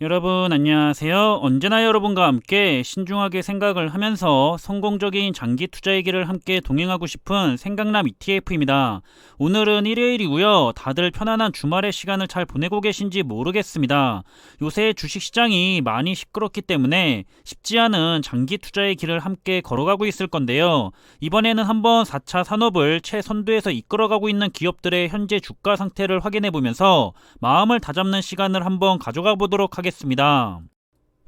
여러분 안녕하세요. 언제나 여러분과 함께 신중하게 생각을 하면서 성공적인 장기 투자의 길을 함께 동행하고 싶은 생각남 ETF입니다. 오늘은 일요일이고요. 다들 편안한 주말의 시간을 잘 보내고 계신지 모르겠습니다. 요새 주식시장이 많이 시끄럽기 때문에 쉽지 않은 장기 투자의 길을 함께 걸어가고 있을 건데요. 이번에는 한번 4차 산업을 최선두에서 이끌어가고 있는 기업들의 현재 주가 상태를 확인해 보면서 마음을 다잡는 시간을 한번 가져가 보도록 하겠습니다.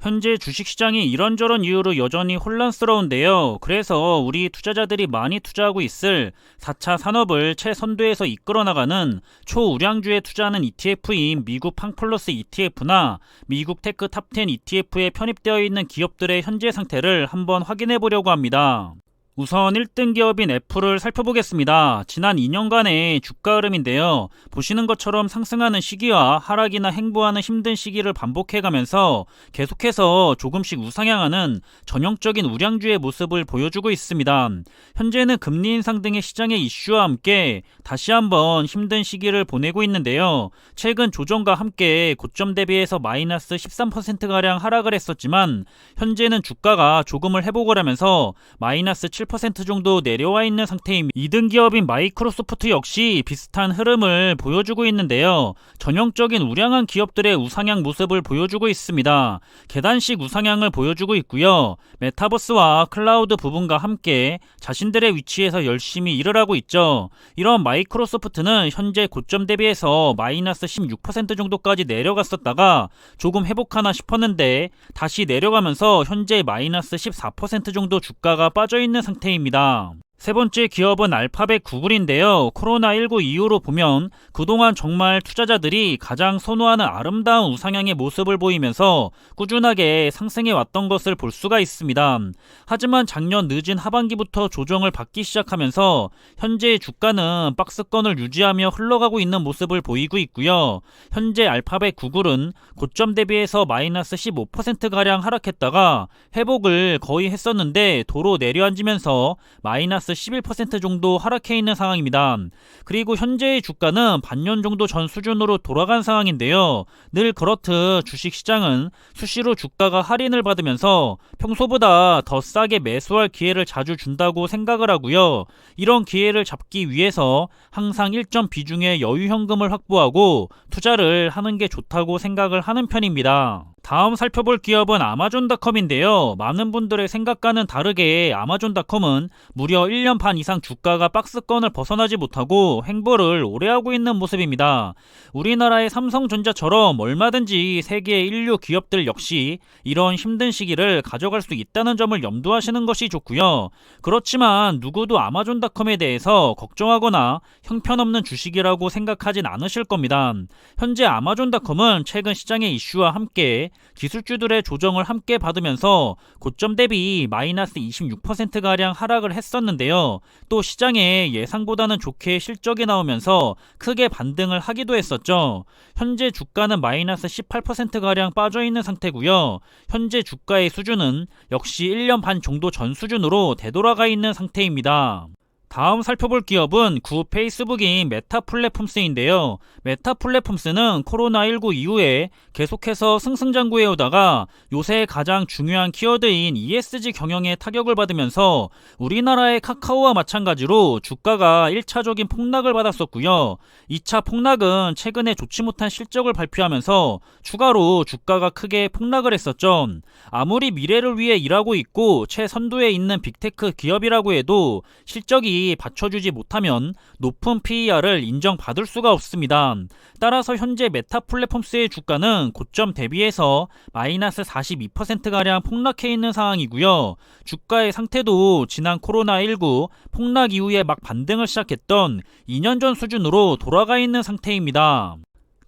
현재 주식시장이 이런저런 이유로 여전히 혼란스러운데요. 그래서 우리 투자자들이 많이 투자하고 있을 4차 산업을 최선두에서 이끌어나가는 초우량주에 투자하는 ETF인 미국 팡플러스 ETF나 미국 테크 탑10 ETF에 편입되어 있는 기업들의 현재 상태를 한번 확인해 보려고 합니다. 우선 1등 기업인 애플을 살펴보겠습니다. 지난 2년간의 주가 흐름인데요. 보시는 것처럼 상승하는 시기와 하락이나 행보하는 힘든 시기를 반복해가면서 계속해서 조금씩 우상향하는 전형적인 우량주의 모습을 보여주고 있습니다. 현재는 금리 인상 등의 시장의 이슈와 함께 다시 한번 힘든 시기를 보내고 있는데요. 최근 조정과 함께 고점 대비해서 마이너스 13%가량 하락을 했었지만 현재는 주가가 조금을 회복을 하면서 마이너스 7% 정도 내려와 있는 상태입니다. 2등 기업인 마이크로소프트 역시 비슷한 흐름을 보여주고 있는데요. 전형적인 우량한 기업들의 우상향 모습을 보여주고 있습니다. 계단식 우상향을 보여주고 있고요. 메타버스와 클라우드 부분과 함께 자신들의 위치에서 열심히 일을 하고 있죠. 이런 마이크로소프트는 현재 고점 대비해서 마이너스 16% 정도까지 내려갔었다가 조금 회복하나 싶었는데 다시 내려가면서 현재 마이너스 14% 정도 주가가 빠져있는 상태입니다. 세 번째 기업은 알파벳 구글인데요. 코로나19 이후로 보면 그동안 정말 투자자들이 가장 선호하는 아름다운 우상향의 모습을 보이면서 꾸준하게 상승해 왔던 것을 볼 수가 있습니다. 하지만 작년 늦은 하반기부터 조정을 받기 시작하면서 현재의 주가는 박스권을 유지하며 흘러가고 있는 모습을 보이고 있고요. 현재 알파벳 구글은 고점 대비해서 마이너스 15%가량 하락했다가 회복을 거의 했었는데 도로 내려앉으면서 마이너스 11% 정도 하락해 있는 상황입니다. 그리고 현재의 주가는 반년 정도 전 수준으로 돌아간 상황인데요. 늘 그렇듯 주식시장은 수시로 주가가 할인을 받으면서 평소보다 더 싸게 매수할 기회를 자주 준다고 생각을 하고요. 이런 기회를 잡기 위해서 항상 일정 비중의 여유 현금을 확보하고 투자를 하는 게 좋다고 생각을 하는 편입니다. 다음 살펴볼 기업은 아마존닷컴인데요. 많은 분들의 생각과는 다르게 아마존닷컴은 무려 1년 반 이상 주가가 박스권을 벗어나지 못하고 횡보를 오래 하고 있는 모습입니다. 우리나라의 삼성전자처럼 얼마든지 세계의 인류 기업들 역시 이런 힘든 시기를 가져갈 수 있다는 점을 염두하시는 것이 좋고요. 그렇지만 누구도 아마존닷컴에 대해서 걱정하거나 형편없는 주식이라고 생각하진 않으실 겁니다. 현재 아마존닷컴은 최근 시장의 이슈와 함께 기술주들의 조정을 함께 받으면서 고점 대비 마이너스 26%가량 하락을 했었는데요. 또 시장에 예상보다는 좋게 실적이 나오면서 크게 반등을 하기도 했었죠. 현재 주가는 마이너스 18%가량 빠져있는 상태고요. 현재 주가의 수준은 역시 1년 반 정도 전 수준으로 되돌아가 있는 상태입니다. 다음 살펴볼 기업은 구 페이스북인 메타 플랫폼스인데요. 메타 플랫폼스는 코로나19 이후에 계속해서 승승장구해 오다가 요새 가장 중요한 키워드인 ESG 경영에 타격을 받으면서 우리나라의 카카오와 마찬가지로 주가가 1차적인 폭락을 받았었고요. 2차 폭락은 최근에 좋지 못한 실적을 발표하면서 추가로 주가가 크게 폭락을 했었죠. 아무리 미래를 위해 일하고 있고 최선두에 있는 빅테크 기업이라고 해도 실적이 받쳐주지 못하면 높은 PER을 인정받을 수가 없습니다. 따라서 현재 메타 플랫폼스의 주가는 고점 대비해서 마이너스 42%가량 폭락해 있는 상황이고요. 주가의 상태도 지난 코로나19 폭락 이후에 막 반등을 시작했던 2년 전 수준으로 돌아가 있는 상태입니다.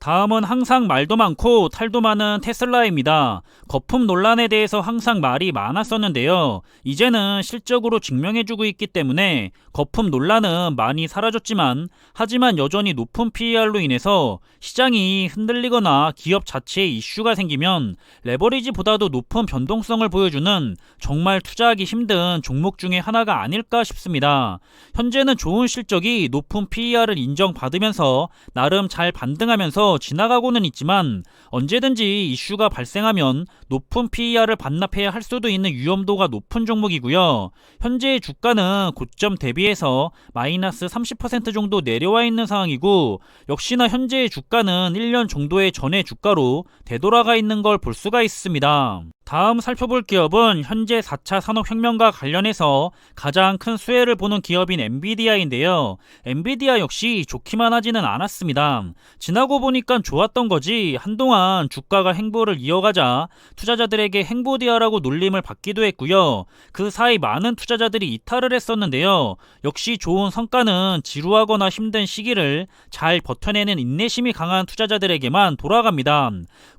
다음은 항상 말도 많고 탈도 많은 테슬라입니다. 거품 논란에 대해서 항상 말이 많았었는데요. 이제는 실적으로 증명해주고 있기 때문에 거품 논란은 많이 사라졌지만 하지만 여전히 높은 PER로 인해서 시장이 흔들리거나 기업 자체에 이슈가 생기면 레버리지보다도 높은 변동성을 보여주는 정말 투자하기 힘든 종목 중에 하나가 아닐까 싶습니다. 현재는 좋은 실적이 높은 PER을 인정받으면서 나름 잘 반등하면서 스쳐 지나가고는 있지만 언제든지 이슈가 발생하면 높은 PER을 반납해야 할 수도 있는 위험도가 높은 종목이고요. 현재의 주가는 고점 대비해서 마이너스 30% 정도 내려와 있는 상황이고, 역시나 현재의 주가는 1년 정도의 전의 주가로 되돌아가 있는 걸 볼 수가 있습니다. 다음 살펴볼 기업은 현재 4차 산업혁명과 관련해서 가장 큰 수혜를 보는 기업인 엔비디아인데요. 엔비디아 역시 좋기만 하지는 않았습니다. 지나고 보니까 좋았던 거지 한동안 주가가 행보를 이어가자 투자자들에게 행보디아라고 놀림을 받기도 했고요. 그 사이 많은 투자자들이 이탈을 했었는데요. 역시 좋은 성과는 지루하거나 힘든 시기를 잘 버텨내는 인내심이 강한 투자자들에게만 돌아갑니다.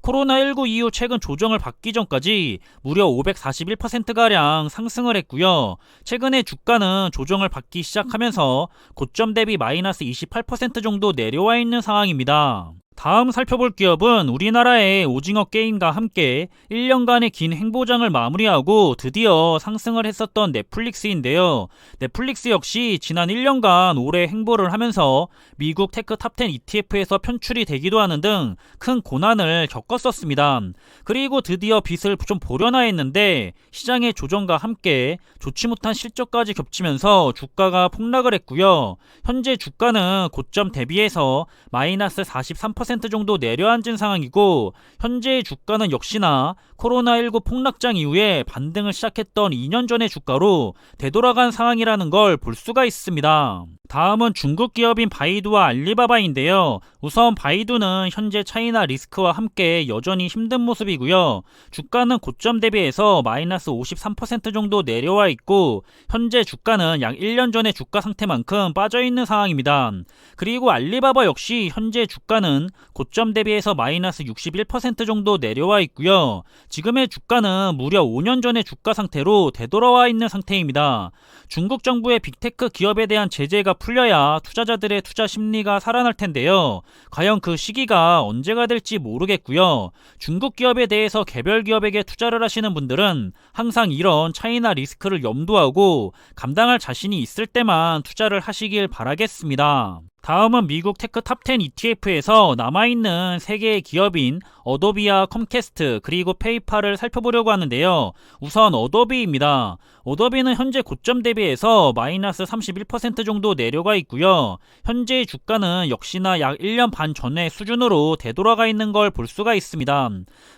코로나19 이후 최근 조정을 받기 전까지 무려 541%가량 상승을 했고요. 최근에 주가는 조정을 받기 시작하면서 고점 대비 마이너스 28% 정도 내려와 있는 상황입니다. 다음 살펴볼 기업은 우리나라의 오징어 게임과 함께 1년간의 긴 행보장을 마무리하고 드디어 상승을 했었던 넷플릭스인데요. 넷플릭스 역시 지난 1년간 오래 행보를 하면서 미국 테크 탑10 ETF에서 편출이 되기도 하는 등 큰 고난을 겪었었습니다. 그리고 드디어 빛을 좀 보려나 했는데 시장의 조정과 함께 좋지 못한 실적까지 겹치면서 주가가 폭락을 했고요. 현재 주가는 고점 대비해서 마이너스 43% 정도 내려앉은 상황이고, 현재의 주가는 역시나 코로나19 폭락장 이후에 반등을 시작했던 2년 전의 주가로 되돌아간 상황이라는 걸 볼 수가 있습니다. 다음은 중국 기업인 바이두와 알리바바인데요. 우선 바이두는 현재 차이나 리스크와 함께 여전히 힘든 모습이고요. 주가는 고점 대비해서 마이너스 53% 정도 내려와 있고, 현재 주가는 약 1년 전의 주가 상태만큼 빠져있는 상황입니다. 그리고 알리바바 역시 현재 주가는 고점 대비해서 마이너스 61% 정도 내려와 있고요. 지금의 주가는 무려 5년 전의 주가 상태로 되돌아와 있는 상태입니다. 중국 정부의 빅테크 기업에 대한 제재가 풀려야 투자자들의 투자 심리가 살아날 텐데요. 과연 그 시기가 언제가 될지 모르겠고요. 중국 기업에 대해서 개별 기업에게 투자를 하시는 분들은 항상 이런 차이나 리스크를 염두하고 감당할 자신이 있을 때만 투자를 하시길 바라겠습니다. 다음은 미국 테크 탑10 ETF에서 남아있는 3개의 기업인 어도비와 컴캐스트 그리고 페이팔을 살펴보려고 하는데요. 우선 어도비입니다. 어도비는 현재 고점 대비해서 마이너스 31% 정도 내려가 있고요. 현재의 주가는 역시나 약 1년 반 전의 수준으로 되돌아가 있는 걸 볼 수가 있습니다.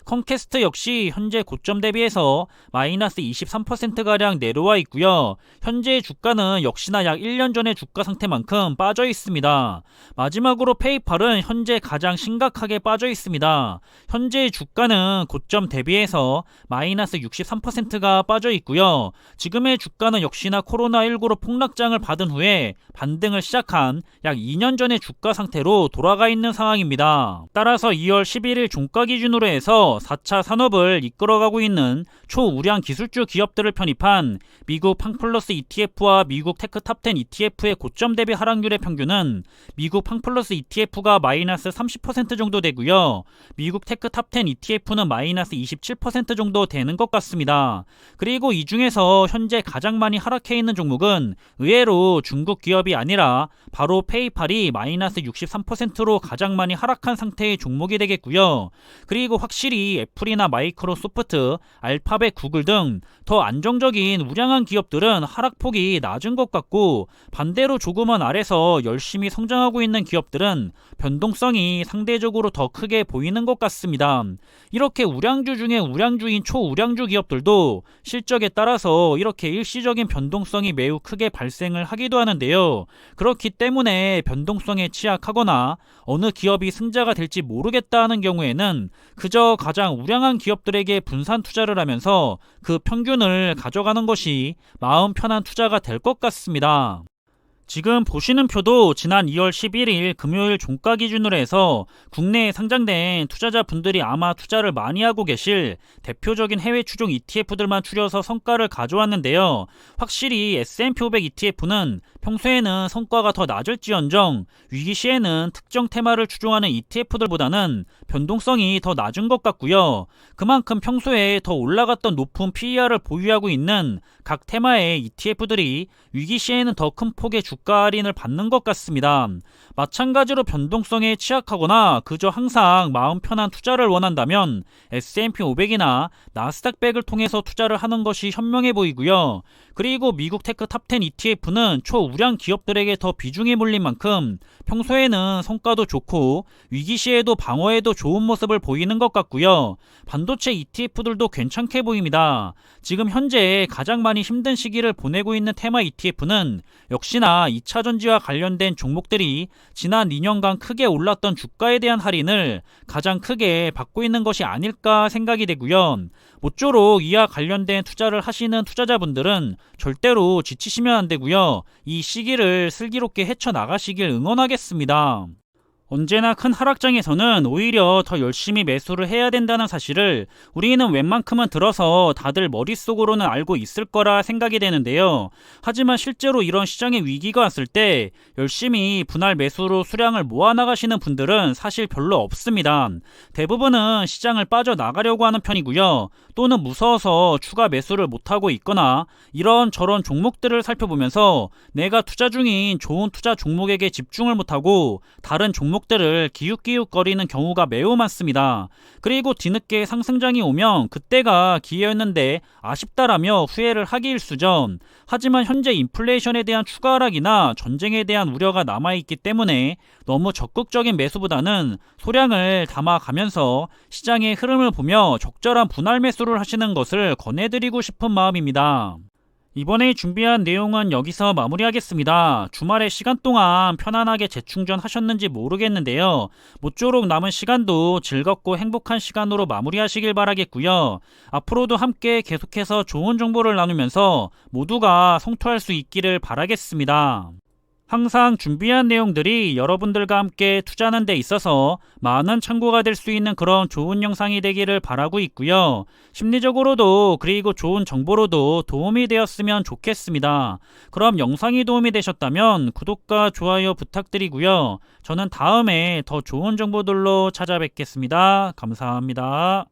컴캐스트 역시 현재 고점 대비해서 마이너스 23%가량 내려와 있고요. 현재의 주가는 역시나 약 1년 전의 주가 상태만큼 빠져 있습니다. 마지막으로 페이팔은 현재 가장 심각하게 빠져 있습니다. 현재의 주가는 고점 대비해서 마이너스 63%가 빠져 있고요. 지금의 주가는 역시나 코로나19로 폭락장을 받은 후에 반등을 시작한 약 2년 전의 주가 상태로 돌아가 있는 상황입니다. 따라서 2월 11일 종가 기준으로 해서 4차 산업을 이끌어가고 있는 초우량 기술주 기업들을 편입한 미국 팡플러스 ETF와 미국 테크 탑10 ETF의 고점 대비 하락률의 평균은 미국 팡플러스 ETF가 마이너스 30% 정도 되고요. 미국 테크 탑10 ETF는 마이너스 27% 정도 되는 것 같습니다. 그리고 이 중에서 현재 가장 많이 하락해 있는 종목은 의외로 중국 기업이 아니라 바로 페이팔이 마이너스 63%로 가장 많이 하락한 상태의 종목이 되겠고요. 그리고 확실히 애플이나 마이크로소프트, 알파벳, 구글 등 더 안정적인 우량한 기업들은 하락폭이 낮은 것 같고, 반대로 조금은 아래서 열심히 성장하고 있는 기업들은 변동성이 상대적으로 더 크게 보이는 것 같습니다. 이렇게 우량주 중에 우량주인 초우량주 기업들도 실적에 따라서 이렇게 일시적인 변동성이 매우 크게 발생을 하기도 하는데요. 그렇기 때문에 변동성에 취약하거나 어느 기업이 승자가 될지 모르겠다 하는 경우에는 그저 가장 우량한 기업들에게 분산 투자를 하면서 그 평균을 가져가는 것이 마음 편한 투자가 될 것 같습니다. 지금 보시는 표도 지난 2월 11일 금요일 종가 기준으로 해서 국내에 상장된 투자자분들이 아마 투자를 많이 하고 계실 대표적인 해외 추종 ETF들만 추려서 성과를 가져왔는데요. 확실히 S&P 500 ETF는 평소에는 성과가 더 낮을지언정 위기 시에는 특정 테마를 추종하는 ETF들보다는 변동성이 더 낮은 것 같고요. 그만큼 평소에 더 올라갔던 높은 PER을 보유하고 있는 각 테마의 ETF들이 위기 시에는 더 큰 폭의 주가 할인을 받는 것 같습니다. 마찬가지로 변동성에 취약하거나 그저 항상 마음 편한 투자를 원한다면 S&P 500이나 나스닥 100을 통해서 투자를 하는 것이 현명해 보이고요. 그리고 미국 테크 탑10 ETF는 초우량 기업들에게 더 비중이 몰린 만큼 평소에는 성과도 좋고 위기 시에도 방어에도 좋은 모습을 보이는 것 같고요. 반도체 ETF들도 괜찮게 보입니다. 지금 현재 가장 많이 힘든 시기를 보내고 있는 테마 ETF는 역시나 2차전지와 관련된 종목들이 지난 2년간 크게 올랐던 주가에 대한 할인을 가장 크게 받고 있는 것이 아닐까 생각이 되고요. 모쪼록 이와 관련된 투자를 하시는 투자자분들은 절대로 지치시면 안 되고요. 이 시기를 슬기롭게 헤쳐나가시길 응원하겠습니다. 언제나 큰 하락장에서는 오히려 더 열심히 매수를 해야 된다는 사실을 우리는 웬만큼은 들어서 다들 머릿속으로는 알고 있을 거라 생각이 되는데요. 하지만 실제로 이런 시장의 위기가 왔을 때 열심히 분할 매수로 수량을 모아나가시는 분들은 사실 별로 없습니다. 대부분은 시장을 빠져나가려고 하는 편이고요. 또는 무서워서 추가 매수를 못하고 있거나 이런저런 종목들을 살펴보면서 내가 투자 중인 좋은 투자 종목에게 집중을 못하고 다른 종목들을 기웃기웃거리는 경우가 매우 많습니다. 그리고 뒤늦게 상승장이 오면 그때가 기회였는데 아쉽다라며 후회를 하기 일쑤죠. 하지만 현재 인플레이션에 대한 추가 하락이나 전쟁에 대한 우려가 남아있기 때문에 너무 적극적인 매수보다는 소량을 담아가면서 시장의 흐름을 보며 적절한 분할 매수를 하시는 것을 권해드리고 싶은 마음입니다. 이번에 준비한 내용은 여기서 마무리하겠습니다. 주말에 시간 동안 편안하게 재충전하셨는지 모르겠는데요. 모쪼록 남은 시간도 즐겁고 행복한 시간으로 마무리하시길 바라겠고요. 앞으로도 함께 계속해서 좋은 정보를 나누면서 모두가 성토할 수 있기를 바라겠습니다. 항상 준비한 내용들이 여러분들과 함께 투자하는 데 있어서 많은 참고가 될 수 있는 그런 좋은 영상이 되기를 바라고 있고요. 심리적으로도 그리고 좋은 정보로도 도움이 되었으면 좋겠습니다. 그럼 영상이 도움이 되셨다면 구독과 좋아요 부탁드리고요. 저는 다음에 더 좋은 정보들로 찾아뵙겠습니다. 감사합니다.